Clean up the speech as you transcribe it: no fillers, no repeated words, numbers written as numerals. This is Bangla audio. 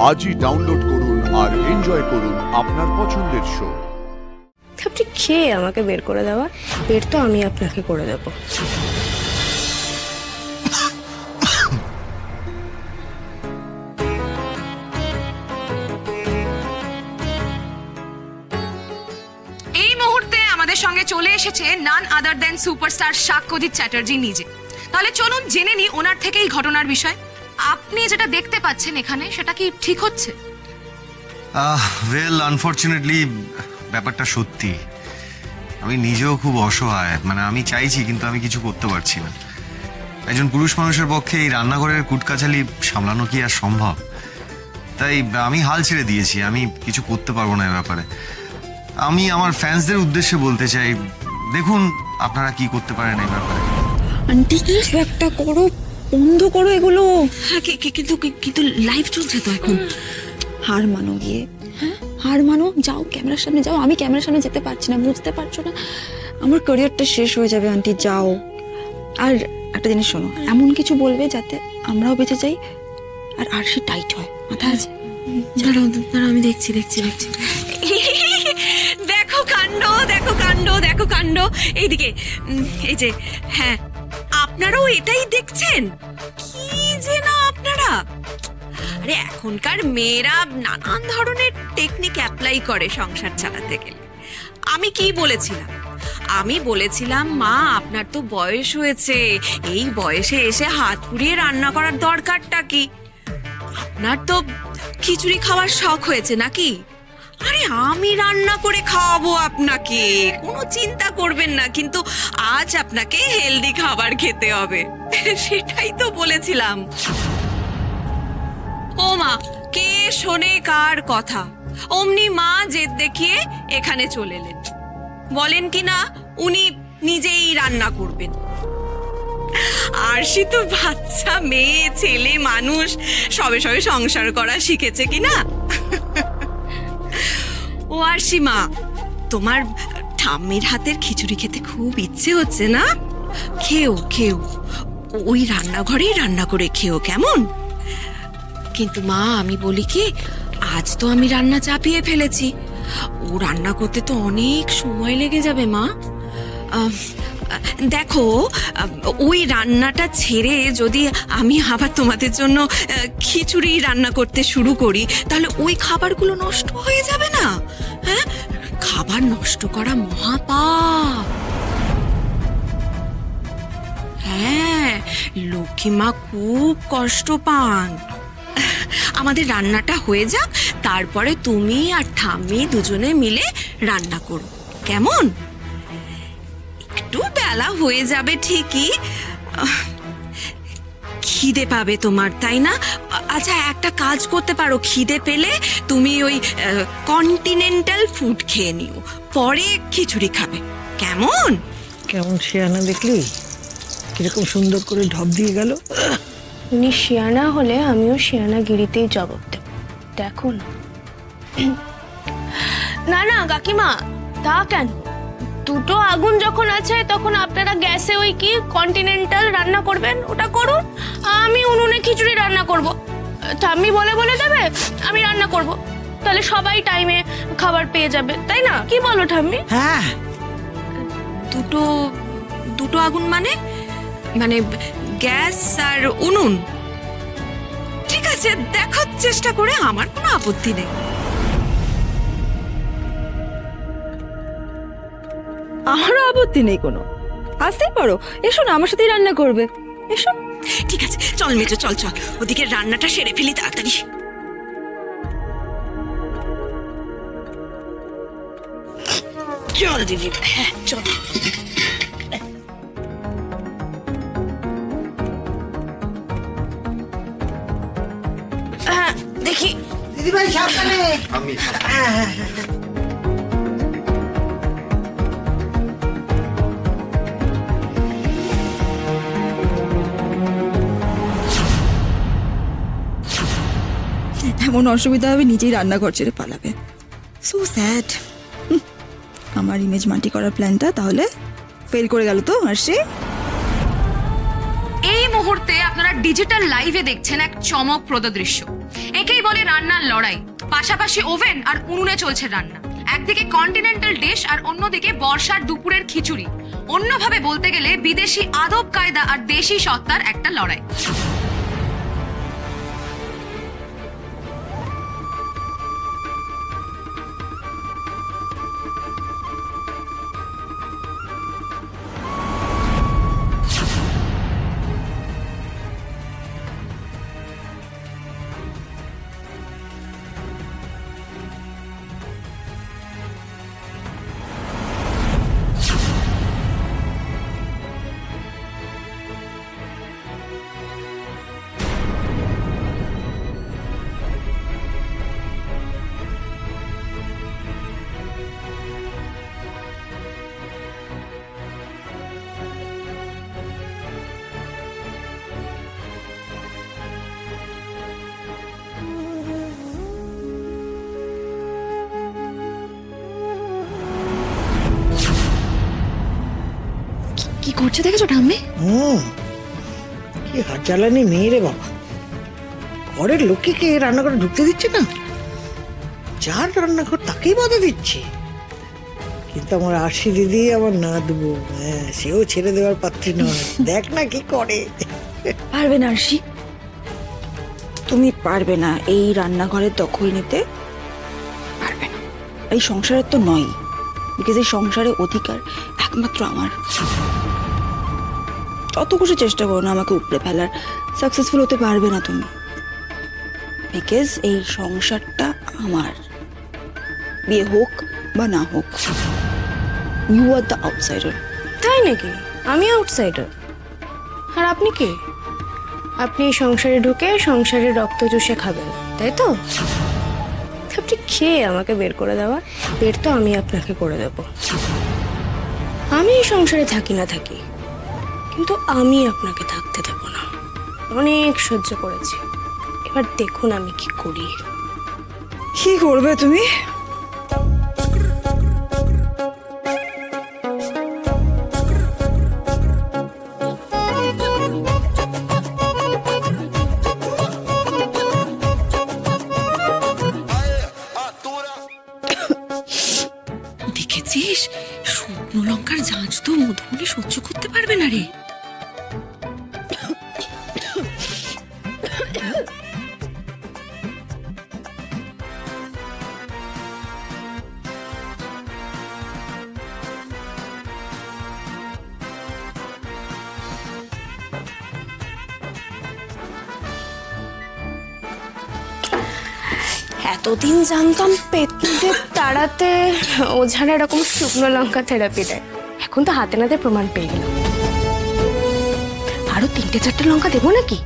আজই ডাউনলোড করুন আর এনজয় করুন আপনার পছন্দের শো। আপনি খেয়ে আমাকে বের করে দেওয়া, বের তো আমি আপনাকে করে দেব। এই মুহূর্তে আমাদের সঙ্গে চলে এসেছে নান আদার দেন সুপারস্টার সাক্ষ্যজিৎ চ্যাটার্জি নিজে। তাহলে চলুন জেনে নিই ওনার থেকে এই ঘটনার বিষয়। আপনি যেটা দেখতে পাচ্ছেন এখানে, সেটা কি ঠিক হচ্ছে? ওয়েল, আনফরচুনেটলি ব্যাপারটা সত্যি। আমি নিজেও খুব অসহায়, মানে আমি চাইছি কিন্তু আমি কিছু করতে পারছি না। একজন পুরুষ মানুষের পক্ষে এই রান্নাঘরের কুটকাচালি সামলানো কি আর সম্ভব? তাই আমি হাল ছেড়ে দিয়েছি, আমি কিছু করতে পারবো না এ ব্যাপারে। আমি আমার ফ্যান্সদের উদ্দেশ্যে বলতে চাই, দেখুন আপনারা কি করতে পারেন এই ব্যাপারে। আন্টি কিছু একটা করো, বন্ধ করো এগুলো। হ্যাঁ, কিন্তু লাইভ চলছে তো এখন। হার মানো গিয়ে, হ্যাঁ হার মানো, যাও ক্যামেরার সামনে যাও। আমি ক্যামেরার সামনে যেতে পারছি না, বুঝতে পারছো না? আমার ক্যারিয়ারটা শেষ হয়ে যাবে আন্টি, যাও। আর একটা জিনিস শোনো, এমন কিছু বলবে যাতে আমরাও বেঁচে যাই আর আরশি টাইট হয়, মাথা আছে? দাঁড়াও, আমি দেখছি। দেখো কাণ্ড, দেখো কাণ্ড, দেখো কাণ্ড। এইদিকে, এই যে, হ্যাঁ আপনারাও এটাই দেখছেন? কি যে না আপনারা! আরে এখনকার মেয়েরা নানান ধরনের টেকনিক অ্যাপ্লাই করে সংসার চালাতে গেলে। আমি কি বলেছিলাম? আমি বলেছিলাম, মা আপনার তো বয়স হয়েছে, এই বয়সে এসে হাত পুড়িয়ে রান্না করার দরকারটা কি? আপনার তো খিচুড়ি খাওয়ার শখ হয়েছে নাকি? আরে আমি রান্না করে খাওয়াবো আপনাকে, কোনো চিন্তা করবেন না। কিন্তু আজ আপনাকে হেলদি খাবার খেতে হবে, সেটাই তো বলেছিলাম। ও মা, কে শোনে কার কথা? অমনি মা জেদ দেখিয়ে এখানে চলে এলেন। বলেন কি না উনি নিজেই রান্না করবেন। আরশি তো বাচ্চা মেয়ে ছেলে মানুষ, সবে সবে সংসার করা শিখেছে কিনা। ও আরশি মা, তোমার ঠাম্মির হাতের খিচুড়ি খেতে খুব ইচ্ছে হচ্ছে না? খেও, ওই রান্নাঘরেই রান্না করে খেও, কেমন? কিন্তু মা আমি বলি কি, আজ তো আমি রান্না চাপিয়ে ফেলেছি, ও রান্না করতে তো অনেক সময় লেগে যাবে মা। দেখো, ওই রান্নাটা ছেড়ে যদি আমি আবার তোমাদের জন্য খিচুড়ি রান্না করতে শুরু করি, তাহলে ওই খাবারগুলো নষ্ট হয়ে যাবে না? হ্যাঁ, খাবার নষ্ট করা মহাপাপ। হ্যাঁ, লক্ষ্মী মা খুব কষ্ট পান। আমাদের রান্নাটা হয়ে যাক, তারপরে তুমি আর ঠাম্মি দুজনে মিলে রান্না করো, কেমন? একটু বেলা হয়ে যাবে ঠিকই, খিদে পাবে তোমার, তাই না? আচ্ছা, একটা কাজ করতে পারো, খিদে পেলে তুমি ওই কন্টিনেন্টাল ফুড খেয়ে নিও, পরে খিচুড়ি খাবে, কেমন? কেমন শিয়ানা দেখলি, কিরকম সুন্দর করে ঢপ দিয়ে গেল। উনি শিয়ানা হলে আমিও শিয়ানা গিরিতেই জবাব দেব, দেখুন। না কাকিমা, তা কেন? দুটো আগুন যখন আছে তখন আপনারা গ্যাসে ওই কি কন্টিনেন্টাল রান্না করবেন, ওটা করুন। আমি উনুনে খিচুড়ি রান্না করব। ঠাম্মি বলে দেবে, আমি রান্না করব, তাহলে সবাই টাইমে খাবার পেয়ে যাবে, তাই না? কি বলো ঠাম্মি? হ্যাঁ, দুটো আগুন মানে গ্যাস আর উনুন? ঠিক আছে, দেখার চেষ্টা করে, আমার কোনো আপত্তি নেই। আমারও আপত্তি নেই কোনো, আসতেই পারো, এসো না, আমার সাথেই রান্না করবে, এসো। ঠিক আছে, চল মেজো, চল ওদিকে রান্নাটা সেরে ফেলি তাড়াতাড়ি। চল দিদি। হ্যাঁ চল। হ্যাঁ দেখি। দিদি ভাই সাবধানে। আমি এমন অসুবিধা হবে, নিজেই রান্নাঘর ছেড়ে পালাবে। So sad. আমার ইমেজ মাটি করার প্ল্যানটা তাহলে ফেল করে গেল তো আরশি। এই মুহূর্তে আপনারা ডিজিটাল লাইভে দেখছেন এক চমকপ্রদ দৃশ্য। এই একেই বলে রান্নার লড়াই। পাশাপাশি ওভেন আর উনুনে চলছে রান্না। একদিকে কন্টিনেন্টাল ডিশ আর অন্যদিকে বর্ষার দুপুরের খিচুড়ি। অন্যভাবে বলতে গেলে বিদেশি আদব কায়দা আর দেশি সত্তার একটা লড়াই। কি করছে দেখেছো ঠাম্মি? কি হাত জ্বালানি মেয়ে রে বাবা, ঘরের লোককে রান্নাঘরে ঢুকতে দিচ্ছে না, যার রান্নাঘর তাকেই বাধা দিচ্ছে। কিন্তু আমার আশি দিদি আমার না দেবো, হ্যাঁ সেও ছেড়ে দেওয়ার পাত্রী নয়। দেখ না কি করে। পারবে না আরশি, তুমি পারবে না এই রান্নাঘরের দখল নিতে, পারবে না। এই সংসারের তো নয়, বিকজ এই সংসারের অধিকার একমাত্র আমার। তত কিছু চেষ্টা করো না আমাকে উপড়ে ফেলার, সাকসেসফুল হতে পারবে না তুমি, বিকজ এই সংসারটা আমার। বিয়ে হোক বা না হোক, ইউ আর দ্য আউটসাইডার। তাই নাকি? আমি আউটসাইডার? আর আপনি কে? আপনি এই সংসারে ঢুকে সংসারের রক্ত চুষে খাবেন, তাই তো? আপনি খেয়ে আমাকে বের করে দেওয়ার, বের তো আমি আপনাকে করে দেব। আমি এই সংসারে থাকি না থাকি, কিন্তু আমি আপনাকে থাকতে দেব না। অনেক সহ্য করেছি, এবার দেখুন আমি কি করি। কি করবে তুমি? দেখেছিস, শুকনো লঙ্কার ঝাঁঝ তো মধুবনী সহ্য করতে পারবে না রে। এতদিন জানতাম পেটে তাড়াতে ওঝারা এরকম শুকনো লঙ্কা থেরাপি দেয়, এখন তো হাতে নাতে প্রমাণ পেয়ে গেলাম। আরো 3-4টে লঙ্কা দেবো নাকি?